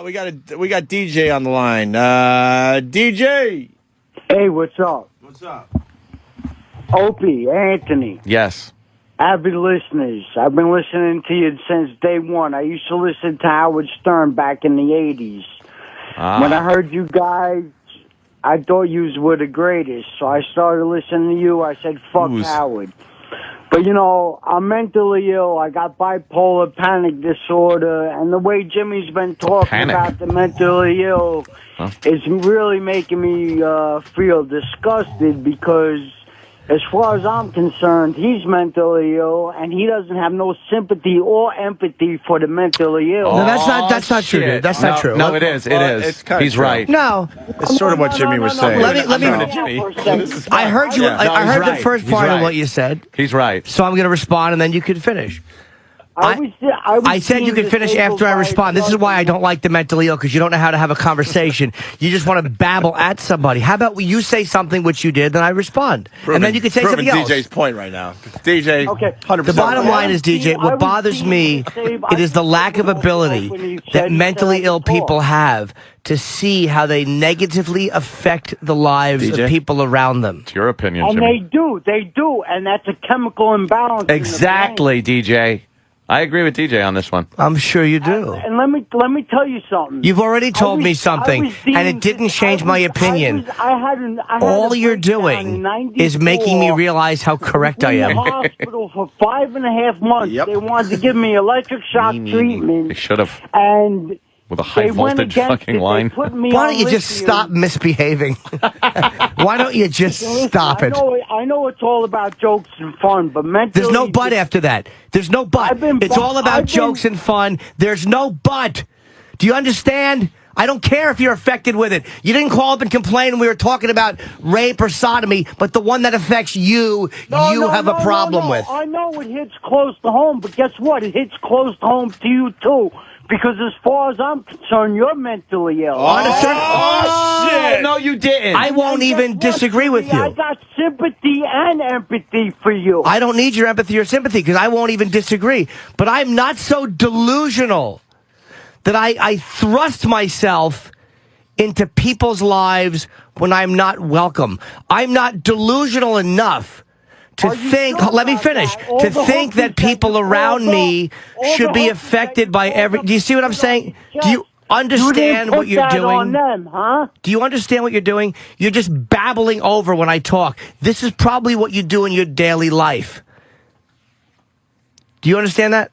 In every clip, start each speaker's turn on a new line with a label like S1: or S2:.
S1: We got DJ on the line. DJ.
S2: Hey, what's up?
S1: What's up?
S2: Opie, Anthony.
S3: Yes.
S2: Avid listeners. I've been listening to you since day one. I used to listen to Howard Stern back in the 80s. When I heard you guys, I thought you were the greatest. So I started listening to you. I said, fuck Howard. But, you know, I'm mentally ill. I got bipolar panic disorder. And the way Jimmy's been talking about the mentally ill is really making me feel disgusted because, as far as I'm concerned, he's mentally ill, and he doesn't have no sympathy or empathy for the mentally ill.
S4: No, that's not true, dude. That's not true.
S3: No, it is. It is. He's right.
S4: No,
S1: it's sort of what Jimmy was saying.
S4: Let me. I heard you. I heard the first part of what you said.
S3: He's right.
S4: So I'm going to respond, and then you can finish. I said you could finish after I respond. This is why I don't like the mentally ill, because you don't know how to have a conversation. You just want to babble at somebody. How about you say something, which you did, then I respond. And then you can say something else.
S1: DJ's point right now. DJ,
S2: okay.
S1: 100%.
S4: The bottom line is, DJ, what bothers me, it is the lack of ability that mentally ill people have to see how they negatively affect the lives of people around them.
S3: It's your opinion,
S2: And
S3: Jimmy.
S2: they do, and that's a chemical imbalance.
S3: Exactly, DJ. I agree with DJ on this one.
S4: I'm sure you do.
S2: And let me tell you something.
S4: You've already told me something, and it didn't change my opinion. All you're doing is making me realize how correct I am.
S2: In the hospital for 5.5 months.
S1: Yep.
S2: They wanted to give me electric shock treatment.
S3: They should have.
S2: And
S3: with a high voltage fucking line.
S4: Why don't you just stop misbehaving? Why don't you just stop it?
S2: I know it's all about jokes and fun, but mentally...
S4: There's no but after that. There's no but. It's all about jokes and fun. There's no but. Do you understand? I don't care if you're affected with it. You didn't call up and complain when we were talking about rape or sodomy, but the one that affects you, you have a problem with.
S2: I know it hits close to home, but guess what? It hits close to home to you, too. Because as far as I'm concerned, you're mentally ill.
S1: Oh, shit!
S3: No, you didn't.
S4: I won't even disagree with you.
S2: I got sympathy and empathy for you.
S4: I don't need your empathy or sympathy because I won't even disagree. But I'm not so delusional that I thrust myself into people's lives when I'm not welcome. I'm not delusional enough to think, let me finish, to think that people around me should be affected by every... Do you see what I'm saying? Do you understand what you're doing? Do you understand what you're doing? You're just babbling over when I talk. This is probably what you do in your daily life. Do you understand that?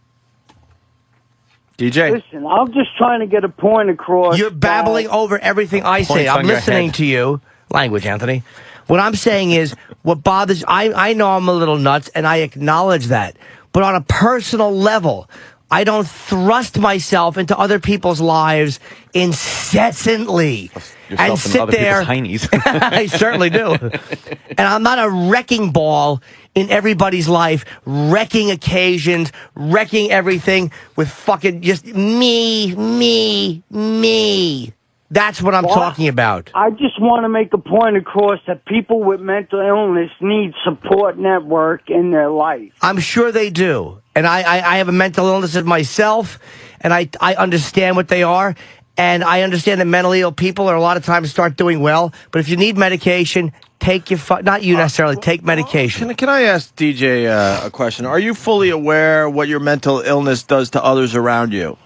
S1: DJ.
S2: Listen, I'm just trying to get a point across.
S4: You're babbling over everything I say. I'm listening to you. Language, Anthony. What I'm saying is, what bothers... I know I'm a little nuts, and I acknowledge that. But on a personal level, I don't thrust myself into other people's lives incessantly. And sit there... I certainly do. And I'm not a wrecking ball in everybody's life, wrecking occasions, wrecking everything with fucking just me. That's what I'm talking about.
S2: I just want to make a point across that people with mental illness need support network in their life.
S4: I'm sure they do. And I have a mental illness of myself, and I understand what they are. And I understand that mentally ill people are a lot of times start doing well. But if you need medication, take your... not you necessarily, take medication.
S1: Can I ask DJ a question? Are you fully aware what your mental illness does to others around you?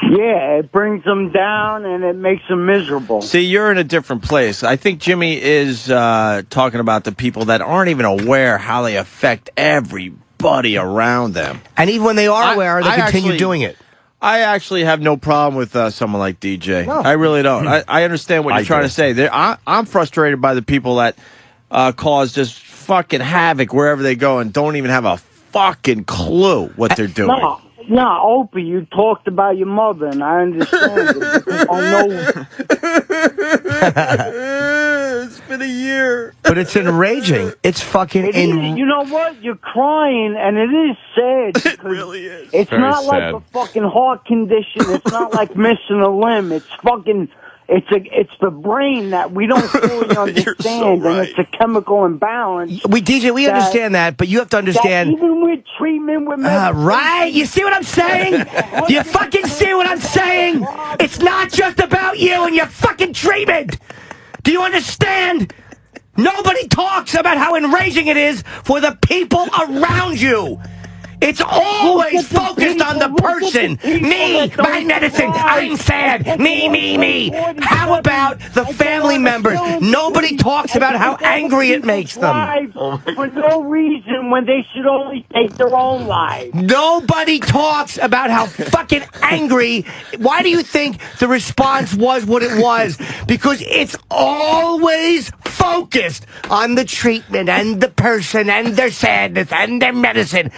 S2: Yeah, it brings them down and it makes them miserable.
S1: See, you're in a different place. I think Jimmy is talking about the people that aren't even aware how they affect everybody around them.
S4: And even when they are aware, they continue doing it.
S1: I actually have no problem with someone like DJ.
S4: No.
S1: I really don't. I understand what you're trying to say. I'm frustrated by the people that cause just fucking havoc wherever they go and don't even have a fucking clue what they're doing.
S2: No, Opie, you talked about your mother, and I understand it because I know.
S1: It's been a year.
S4: But it's enraging. It's fucking...
S2: You know what? You're crying, and it is sad.
S1: It really is.
S2: It's
S3: very
S2: not
S3: sad.
S2: like a fucking heart condition. It's not like missing a limb. It's fucking It's the brain that we don't fully understand,
S1: right.
S2: and it's a chemical imbalance.
S4: DJ, we understand that, but you have to understand.
S2: Even with treatment, with
S4: right? You see what I'm saying? Do you fucking see what I'm saying? It's not just about you and your fucking treatment. Do you understand? Nobody talks about how enraging it is for the people around you. It's always focused on the person. Me, my medicine, I'm sad. Me. How about the family members? Nobody talks about how angry it makes them.
S2: For no reason when they should only take their own lives.
S4: Nobody talks about how fucking angry. Why do you think the response was what it was? Because it's always focused on the treatment and the person and their sadness and their medicine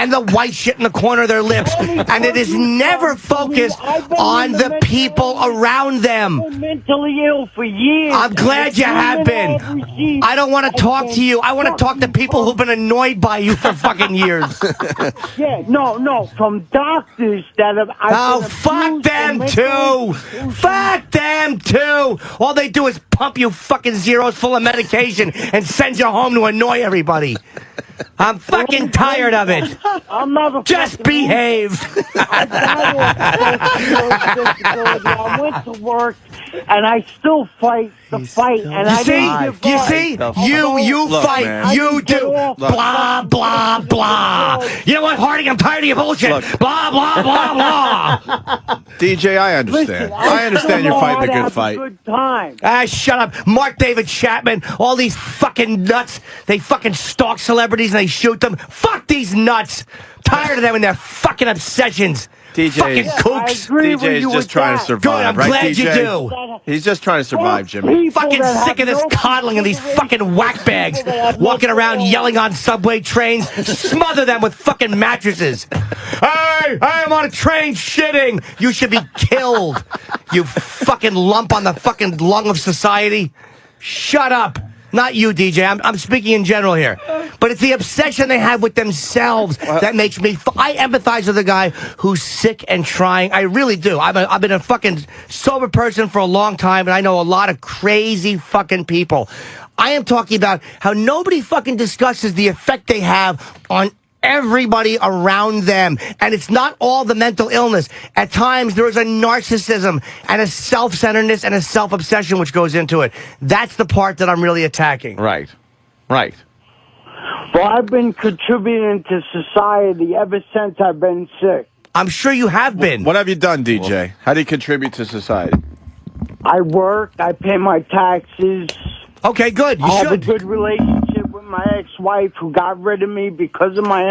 S4: and the white shit in the corner of their lips. And it is never focused on the people around them.
S2: I've been mentally ill for years.
S4: I'm glad you have been. I don't want to talk to you. I want to talk to people who've been annoyed by you for fucking years.
S2: Yeah, no, from doctors that have...
S4: Oh, fuck them too. Fuck them too. All they do is pump you fucking zeros full of medication and send you home to annoy everybody. I'm fucking tired of it.
S2: I'm not
S4: Just behave.
S2: I went to work and I still fight the fight. And
S4: You see? You
S1: Look,
S4: fight.
S1: man.
S4: You do. Blah, blah, blah. You know what, Harding? I'm tired of your bullshit.
S1: Look.
S4: Blah, blah, blah, blah.
S1: DJ, I understand. I understand you're fighting a good fight.
S2: Good time.
S4: Shut up. Mark David Chapman, all these fucking nuts. They fucking stalk celebrities and they shoot them. Fuck these nuts. Tired of them and their fucking obsessions.
S1: DJ,
S4: fucking kooks.
S1: DJ is just trying to survive.
S4: Good, I'm
S1: right,
S4: glad
S1: DJ?
S4: you do.
S1: He's just trying to survive, Jimmy.
S4: Fucking sick of this coddling and these fucking whack bags walking around yelling on subway trains. Smother them with fucking mattresses. Hey, I'm on a train shitting. You should be killed. You fucking lump on the fucking lung of society. Shut up. Not you, DJ. I'm speaking in general here. But it's the obsession they have with themselves that makes me... I empathize with a guy who's sick and trying. I really do. I've been a fucking sober person for a long time, and I know a lot of crazy fucking people. I am talking about how nobody fucking discusses the effect they have on everybody around them. And it's not all the mental illness. At times, there is a narcissism and a self-centeredness and a self-obsession which goes into it. That's the part that I'm really attacking.
S3: Right.
S2: Well, I've been contributing to society ever since I've been sick.
S4: I'm sure you have been.
S1: What have you done, DJ? How do you contribute to society?
S2: I work. I pay my taxes.
S4: Okay, good. You
S2: I have a
S4: should.
S2: good relationship with my ex-wife who got rid of me because of my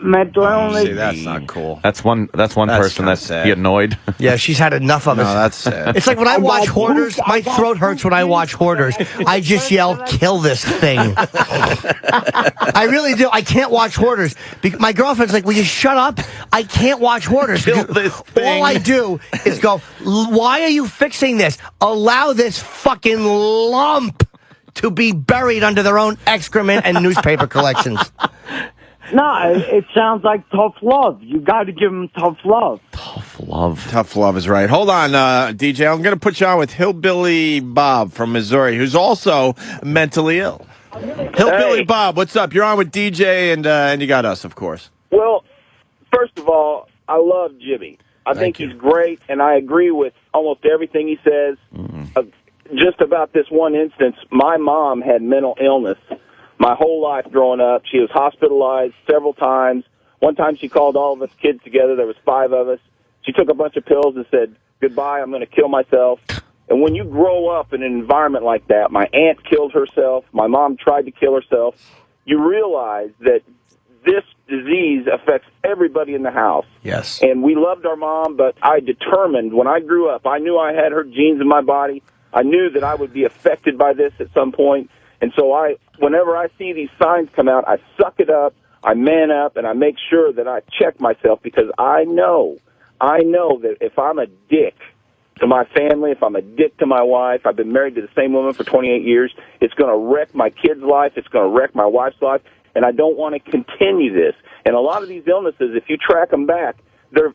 S2: mental illness.
S1: See, that's not cool.
S3: That's one person that's
S1: sad.
S3: be annoyed.
S4: Yeah, she's had enough of it.
S1: No, that's sad.
S4: It's like when I watch Hoarders, my throat hurts when I watch Hoarders. I just yell, kill this thing. I really do. I can't watch Hoarders. My girlfriend's like, will you shut up? I can't watch Hoarders.
S3: Kill this thing.
S4: All I do is go, why are you fixing this? Allow this fucking lump to be buried under their own excrement and newspaper collections.
S2: No, it sounds like tough love. You got to give them tough love.
S3: Tough love.
S1: Tough love is right. Hold on, DJ. I'm going to put you on with Hillbilly Bob from Missouri, who's also mentally ill. Hillbilly Bob, what's up? You're on with DJ, and you got us, of course.
S5: Well, first of all, I love Jimmy. I think he's great, and I agree with almost everything he says. Just about this one instance, my mom had mental illness my whole life growing up. She was hospitalized several times. One time she called all of us kids together. There was 5 of us. She took a bunch of pills and said, goodbye, I'm going to kill myself. And when you grow up in an environment like that, my aunt killed herself, my mom tried to kill herself, you realize that this disease affects everybody in the house.
S4: Yes.
S5: And we loved our mom, but I determined when I grew up, I knew I had her genes in my body. I knew that I would be affected by this at some point. And so whenever I see these signs come out, I suck it up, I man up, and I make sure that I check myself because I know that if I'm a dick to my family, if I'm a dick to my wife, I've been married to the same woman for 28 years, it's going to wreck my kid's life, it's going to wreck my wife's life, and I don't want to continue this. And a lot of these illnesses, if you track them back, they're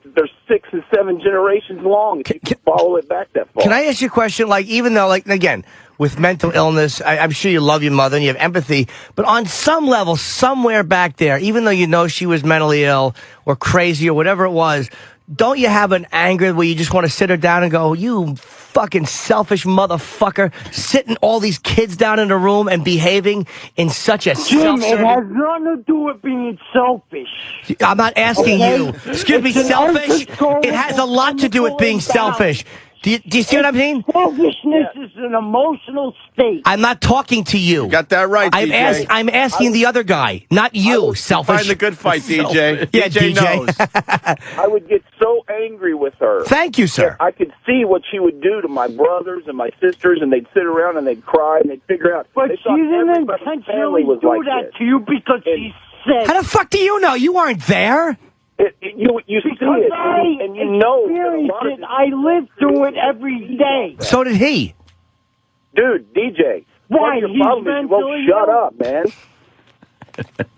S5: 6 and 7 generations long if you can follow it back that far.
S4: Can I ask you a question? Like, even though, like, again, with mental illness, I'm sure you love your mother and you have empathy, but on some level, somewhere back there, even though you know she was mentally ill or crazy or whatever it was, don't you have an anger where you just want to sit her down and go, you fucking selfish motherfucker, sitting all these kids down in a room and behaving in such a
S2: Jim, it
S4: self-serving...
S2: has nothing to do with being selfish.
S4: I'm not asking you. Excuse me,
S2: It's an
S4: selfish?
S2: uncontrollable
S4: It has a lot to do with being
S2: imbalance.
S4: selfish. Do you see what I mean?
S2: Selfishness is an emotional state.
S4: I'm not talking to you.
S1: Got that right, DJ.
S4: I'm asking the other guy, not you, selfish.
S1: Find the good fight, DJ.
S4: Yeah,
S1: DJ knows.
S5: I would get so angry with her.
S4: Thank you, sir.
S5: I could see what she would do to my brothers and my sisters, and they'd sit around and they'd cry and they'd figure out.
S2: But
S5: they
S2: she
S5: thought
S2: didn't
S5: everybody's
S2: intentionally
S5: family was
S2: do
S5: like
S2: that
S5: this.
S2: to you because she's sick.
S4: How the fuck do you know? You weren't there.
S5: You see
S2: Because
S5: it,
S2: I
S5: and you know that a
S2: experienced
S5: lot of
S2: it.
S5: these
S2: I live through it every day.
S4: So did he.
S5: Dude, DJ,
S2: Why?
S5: your
S2: He's
S5: problem is you won't
S2: mentally
S5: shut
S2: ill?
S5: up, man.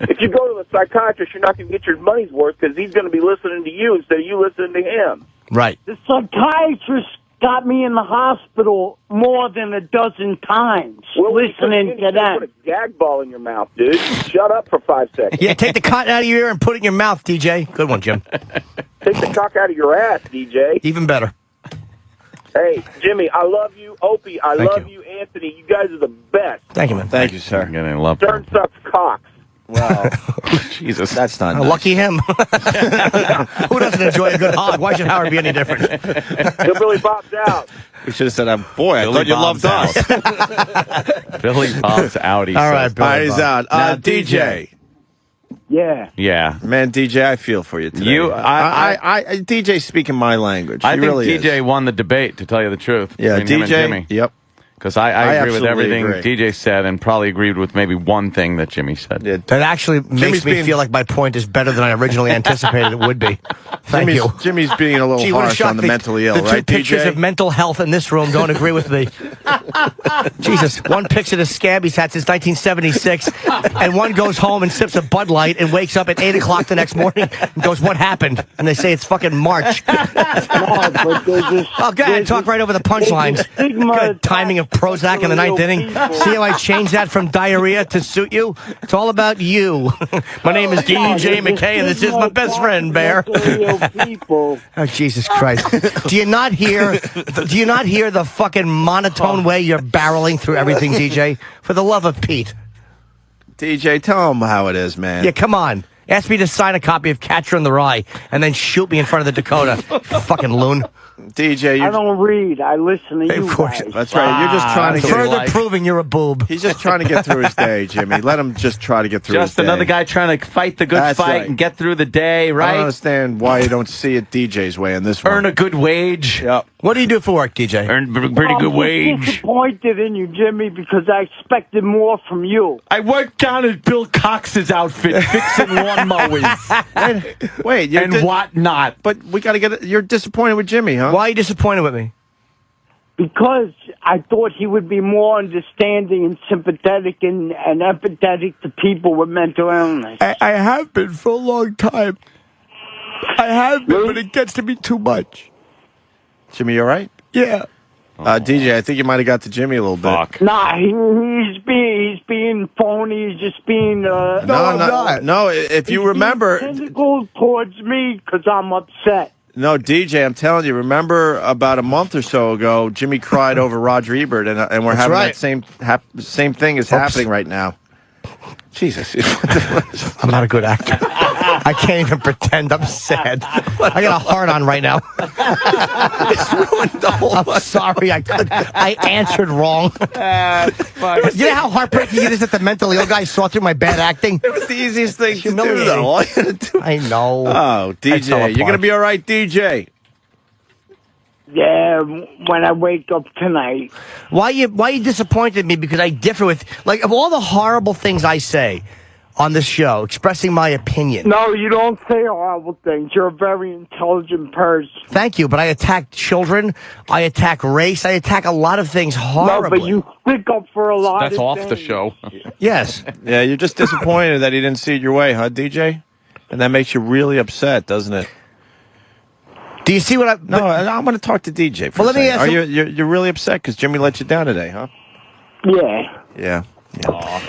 S5: If you go to the psychiatrist, you're not going to get your money's worth because he's going to be listening to you instead of you listening to him.
S4: Right.
S2: The psychiatrist got me in the hospital more than a dozen times listening to
S5: Put
S2: that.
S5: a gag ball in your mouth, dude. Shut up for 5 seconds.
S4: Yeah, take the cotton out of your ear and put it in your mouth, DJ. Good one, Jim.
S5: Take the cock out of your ass, DJ.
S4: Even better.
S5: Hey, Jimmy, I love you. Opie, I
S4: Thank
S5: love you. Anthony. You guys are the best.
S4: Thank you, man.
S1: Thank you, sir.
S3: I'm getting love.
S5: Stern sucks cocks.
S1: Well,
S3: Jesus.
S1: that's not
S4: Oh,
S1: nice.
S4: lucky him. Who doesn't enjoy a good hog? Why should Howard be any different?
S5: Hillbilly Bob's out.
S1: We should have said, boy, I
S3: Billy
S1: thought you
S3: Bob's
S1: loved us.
S3: Billy Bob's out. He
S4: All
S3: says.
S4: right, Billy
S1: All right, he's
S4: Bob.
S1: out.
S3: Now,
S1: DJ.
S2: Yeah.
S3: Yeah.
S1: Man, DJ, I feel for you today. DJ's speaking my language.
S3: I
S1: He
S3: think
S1: really
S3: DJ
S1: is.
S3: won the debate, to tell you the truth.
S1: Yeah,
S3: between him and
S1: DJ.
S3: Jimmy.
S1: Yep.
S3: Because I agree with
S1: absolutely
S3: everything
S1: agree.
S3: DJ said and probably agreed with maybe one thing that Jimmy said.
S1: Yeah,
S4: That actually makes
S1: Jimmy's
S4: me
S1: being-
S4: feel like my point is better than I originally anticipated it would be. Thank you.
S1: Jimmy's being a little
S4: Gee, what a
S1: harsh
S4: shock.
S1: on the mentally ill,
S4: the two
S1: right,
S4: pictures
S1: DJ?
S4: of mental health in this room don't agree with me. Jesus, one picture of scab he's had since 1976, and one goes home and sips a Bud Light and wakes up at 8 o'clock the next morning and goes, what happened? And they say it's fucking March.
S2: No, but there's this,
S4: Oh, go ahead, talk right over the punchlines. Good timing of Prozac in the ninth inning. See how I changed that from diarrhea to suit you? It's all about you. My name is DJ McKay, and this is my best friend, Bear.
S2: People.
S4: Oh, Jesus Christ. Do you not hear the fucking monotone way you're barreling through everything, DJ? For the love of Pete.
S1: DJ, tell him how it is, man.
S4: Yeah, come on. Ask me to sign a copy of Catcher in the Rye and then shoot me in front of the Dakota. Fucking loon.
S1: DJ,
S2: I
S1: you're,
S2: don't read. I listen to you
S4: Of course.
S2: guys.
S1: that's right. You're just trying to get.
S4: Further proving you're a boob.
S1: He's just trying to get through his day, Jimmy. Let him just try to get through his
S3: Just
S1: day.
S3: another guy trying to fight the good
S1: That's
S3: fight
S1: right.
S3: and get through the day,
S1: I don't
S3: right?
S1: understand why you don't see it DJ's way in this one.
S3: Earn a good wage.
S1: Yep.
S4: What do you do for work, DJ?
S3: Earn a pretty
S2: I'm
S3: good
S2: just
S3: wage.
S2: disappointed in you, Jimmy, because I expected more from you.
S3: I worked down at Bill Cox's outfit fixing lawnmowers
S1: Wait, you're
S3: and whatnot.
S1: But we got to get it. You're disappointed with Jimmy, huh?
S4: Why are you disappointed with me?
S2: Because I thought he would be more understanding and sympathetic and empathetic to people with mental illness.
S4: I have been for a long time. I have been, but it gets to be too much.
S1: Jimmy, you all right?
S4: Yeah.
S1: DJ, I think you might have got to Jimmy a little bit.
S3: Fuck.
S2: Nah, he's being phony. He's just being
S1: No, no. If you remember,
S2: cynical towards me because I'm upset.
S1: no, DJ, I'm telling you. Remember about a month or so ago, Jimmy cried over Roger Ebert, and we're having
S4: right.
S1: that same thing is happening right now. Jesus,
S4: I'm not a good actor. I can't even pretend I'm sad. I got a heart on right now.
S1: it's ruined the whole.
S4: I'm sorry. I answered wrong. You know how heartbreaking it is that the mentally ill guy saw through my bad acting?
S1: It was the easiest thing to do,
S4: Humiliating.
S1: though. All you had to do.
S4: I know.
S1: Oh,
S4: I fell
S1: DJ, you're
S4: apart.
S1: gonna be all right, DJ.
S2: Yeah, when I wake up tonight.
S4: Why you disappointed me? Because I differ with, like, of all the horrible things I say on this show, expressing my opinion.
S2: No, you don't say horrible things. You're a very intelligent person.
S4: Thank you, but I attack children, I attack race, I attack a lot of things horribly.
S2: No, but you stick up for a lot
S3: That's
S2: of
S3: off
S2: things.
S3: the show.
S4: Yes.
S1: Yeah, you're just disappointed that he didn't see it your way, huh, DJ? And that makes you really upset, doesn't it?
S4: Do you see what I?
S1: No, I want to talk to DJ. For
S4: Well, let me ask
S1: Are
S4: you-
S1: you're really upset because Jimmy let you down today, huh?
S2: Yeah.
S1: Yeah.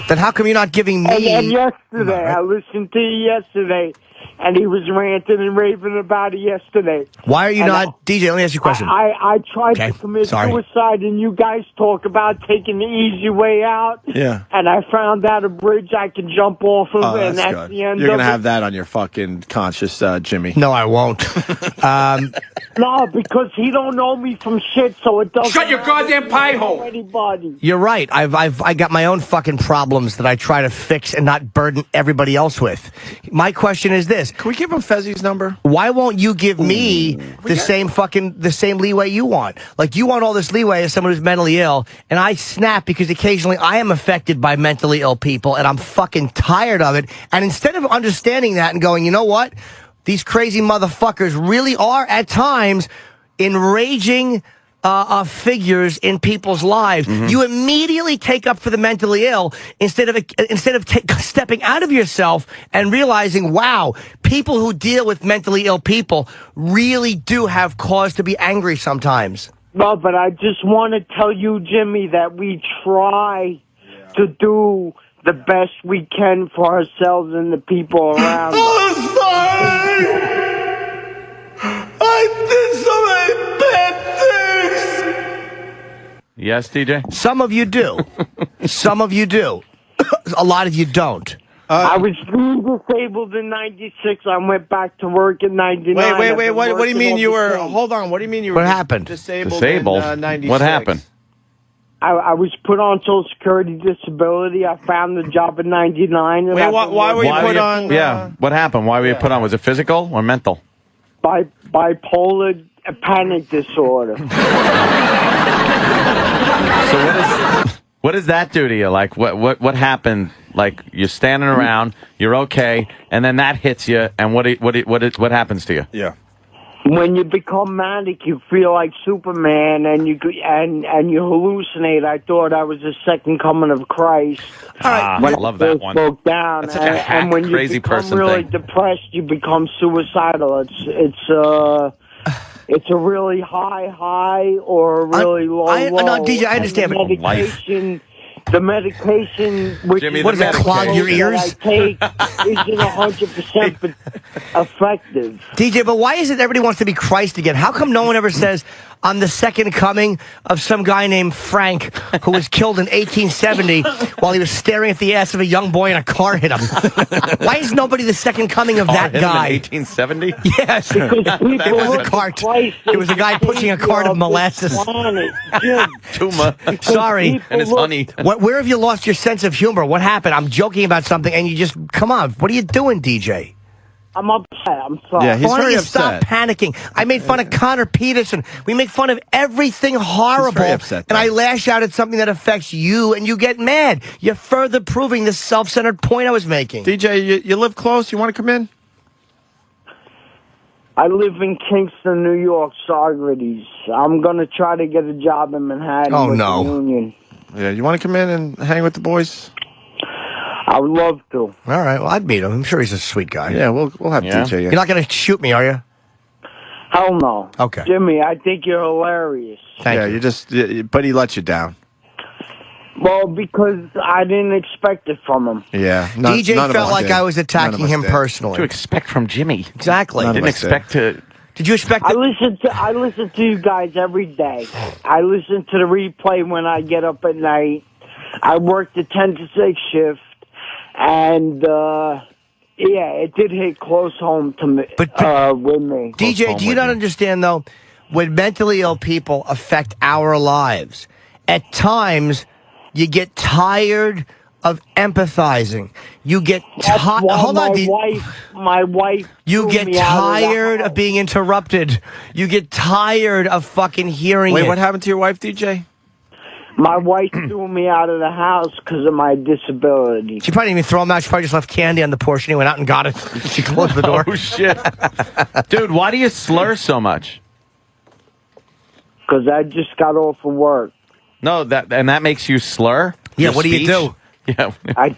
S4: Then how come you're not giving me?
S2: And yesterday, I listened to you yesterday, and he was ranting and raving about it yesterday.
S4: Why are you
S2: And
S4: not, DJ? Let me ask you a question.
S2: I tried
S4: Okay,
S2: to commit
S4: sorry.
S2: suicide, and you guys talk about taking the easy way out.
S1: Yeah.
S2: And I found out a bridge I can jump off of,
S1: Oh,
S2: and
S1: that's
S2: that's
S1: good.
S2: the end
S1: You're
S2: of
S1: gonna
S2: it.
S1: have that on your fucking conscious, Jimmy.
S4: No, I won't.
S2: No, because he don't know me from shit, so it doesn't.
S3: Shut your
S2: matter
S3: goddamn
S2: to
S3: pie hole.
S2: Anybody.
S4: You're right. I got my own fucking problems that I try to fix and not burden everybody else with. My question is this:
S1: Can we give him Fezzi's number?
S4: why won't you give me the same leeway you want? Like, you want all this leeway as someone who's mentally ill, and I snap because occasionally I am affected by mentally ill people, and I'm fucking tired of it. And instead of understanding that and going, you know what? These crazy motherfuckers really are, at times, enraging figures in people's lives. You immediately take up for the mentally ill instead of stepping out of yourself and realizing, wow, people who deal with mentally ill people really do have cause to be angry sometimes.
S2: No, but I just want to tell you, Jimmy, that we try to do the best we can for ourselves and the people around us.
S1: I'm sorry. I did so many bad things.
S3: Yes, DJ?
S4: Some of you do. Some of you do. A lot of you don't.
S2: I was disabled in '96. I went back to work in '99.
S1: Wait. What do you mean you were? Hold on. What do you mean you were?
S4: What happened?
S1: Disabled.
S3: Disabled?
S1: In, 96?
S3: What happened?
S2: I was put on Social Security disability. I found the job in '99.
S1: Wait, why were you put on?
S3: Yeah. What happened? Why were you put on? Was it physical or mental?
S2: Bipolar panic disorder.
S3: So what does that do to you? Like what happened? Like you're standing around, you're okay, and then that hits you, and what happens to you?
S1: Yeah.
S2: When you become manic, you feel like Superman, and you hallucinate. I thought I was the second coming of Christ.
S3: I love that one.
S2: Broke down,
S3: That's such a hack,
S2: and when you
S3: crazy
S2: become
S3: person
S2: really
S3: thing.
S2: depressed, you become suicidal. It's a really high or a really low.
S4: No, DJ, I understand.
S2: And the medication, which
S3: Jimmy,
S2: is
S3: what does that
S4: clog your
S2: that
S4: ears?
S2: I take, isn't 100% effective.
S4: DJ, but why is it everybody wants to be Christ again? How come no one ever says, I'm the second coming of some guy named Frank who was killed in 1870 while he was staring at the ass of a young boy and a car hit him? Why is nobody the second coming of that guy?
S3: 1870?
S4: Yes.
S2: Because people
S4: It was a
S2: look at
S4: cart.
S2: Christ
S4: It was a guy pushing a cart of molasses.
S2: Jim,
S3: Tuma.
S4: Sorry.
S3: And his honey.
S4: Where have you lost your sense of humor? What happened? I'm joking about something and you just, come on. What are you doing, DJ?
S2: I'm upset. I'm sorry.
S1: Yeah, he's
S4: Why don't
S1: very
S4: you
S1: upset.
S4: stop panicking? I made fun of Connor Peterson. We make fun of everything horrible.
S1: very upset,
S4: and I
S1: though.
S4: lash out at something that affects you, and you get mad. You're further proving this self-centered point I was making.
S1: DJ, you live close. You want to come in?
S2: I live in Kingston, New York, Socrates. I'm going to try to get a job in Manhattan with
S4: no.
S2: the union.
S1: Yeah. You want to come in and hang with the boys?
S2: I would love to.
S4: All right, well, I'd meet him. I'm sure he's a sweet guy.
S1: Yeah, we'll have
S3: Yeah.
S1: DJ.
S4: You're not going to shoot me, are you?
S2: Hell no.
S4: Okay.
S2: Jimmy, I think you're hilarious.
S4: Thank you.
S1: But he let you down.
S2: Well, because I didn't expect it from him.
S1: Yeah.
S4: DJ
S1: none of
S4: felt
S1: us
S4: like
S1: did.
S4: I was
S1: None
S4: attacking
S1: of us
S4: him
S1: did.
S3: What do you
S4: personally.
S3: expect from Jimmy?
S4: Exactly.
S1: None of
S3: Didn't
S1: us did.
S3: expect to.
S4: Did you expect
S2: I
S4: that?
S2: listen to you guys every day. I listen to the replay when I get up at night. I work the 10 to 6 shift, and it did hit close home to me.
S4: But
S2: with me.
S4: DJ, do you not understand, though, when mentally ill people affect our lives, at times you get tired of empathizing. You get
S2: That's why
S4: hold on,
S2: my wife.
S4: you
S2: threw
S4: get
S2: me out of the
S4: tired
S2: house.
S4: of being interrupted. You get tired of fucking hearing
S1: Wait,
S4: it.
S1: what happened to your wife, DJ?
S2: My wife threw me out of the house because of my disability.
S4: She probably didn't even throw him out. She probably just left candy on the porch and he went out and got it. She closed the door.
S3: Oh, shit. Dude, why do you slur so much?
S2: Because I just got off of work.
S3: No, that makes you slur?
S4: Yeah,
S3: Your
S4: what do you
S3: speech?
S4: do?
S3: Yeah.
S2: I